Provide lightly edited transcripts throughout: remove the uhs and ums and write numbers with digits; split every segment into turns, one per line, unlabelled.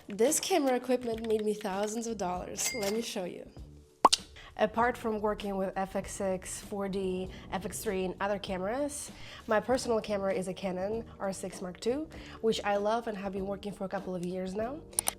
This camera equipment made me thousands of dollars. Let me show you. Apart from working with FX6, 4D, FX3 and other cameras, my personal camera is a Canon R6 Mark II, which I love and have been working for a couple of years now.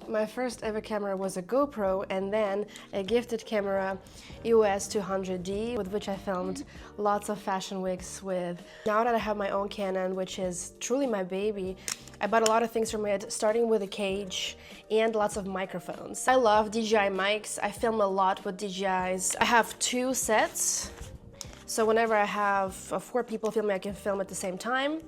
My first ever camera was a GoPro and then a gifted camera EOS 200D with which I filmed lots of fashion weeks with. Now that I have my own Canon, which is truly my baby, I bought a lot of things from it, starting with a cage and lots of microphones. I love DJI Mics. I film a lot with DJIs. I have 2 sets, so whenever I have 4 people filming, I can film at the same time.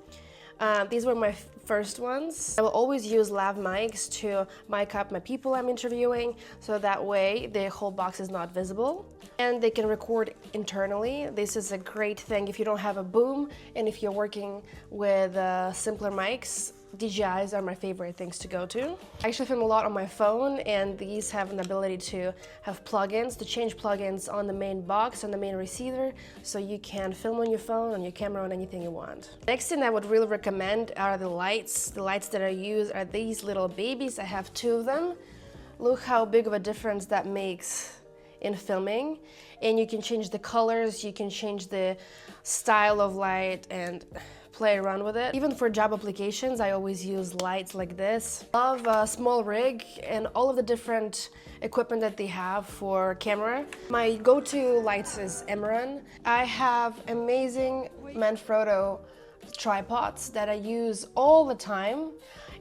These were my first ones. I will always use lav mics to mic up my people I'm interviewing, so that way the whole box is not visible. And they can record internally. This is a great thing if you don't have a boom and if you're working with simpler mics. DJIs are my favorite things to go to. I actually film a lot on my phone, and these have an ability to have plugins, to change plugins on the main box, on the main receiver, so you can film on your phone, on your camera, on anything you want. Next thing I would really recommend are the lights. The lights that I use are these little babies. I have 2 of them. Look how big of a difference that makes in filming. And you can change the colors, you can change the style of light and play around with it. Even for job applications, I always use lights like this. I love SmallRig and all of the different equipment that they have for camera. My go-to lights is Imran. I have amazing Manfrotto tripods that I use all the time.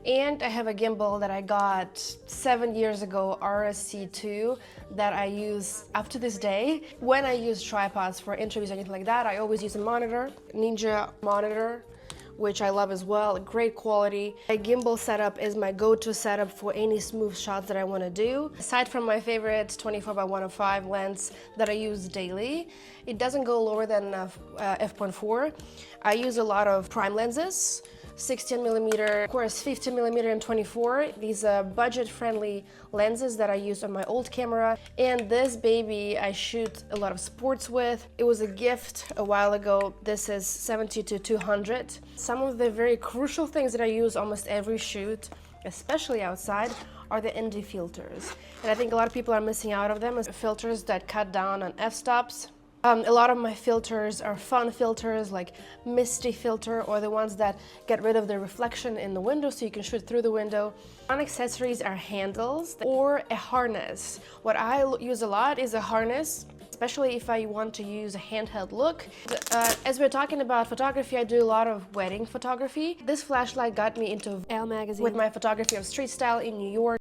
And I have a gimbal that I got 7 years ago, RSC2, that I use up to this day. When I use tripods for interviews or anything like that, I always use a monitor, Ninja monitor, which I love as well, great quality. My gimbal setup is my go-to setup for any smooth shots that I want to do. Aside from my favorite 24x105 lens that I use daily, it doesn't go lower than f.4. I use a lot of prime lenses, 16mm, of course 15mm and 24. These are budget-friendly lenses that I use on my old camera. And this baby I shoot a lot of sports with. It was a gift a while ago. This is 70-200. Some of the very crucial things that I use almost every shoot, especially outside, are the ND filters. And I think a lot of people are missing out on them, as filters that cut down on f-stops. A lot of my filters are fun filters like misty filter, or the ones that get rid of the reflection in the window so you can shoot through the window. Fun accessories are handles or a harness. What I use a lot is a harness, especially if I want to use a handheld look. As we're talking about photography, I do a lot of wedding photography. This flashlight got me into Elle magazine with my photography of street style in New York.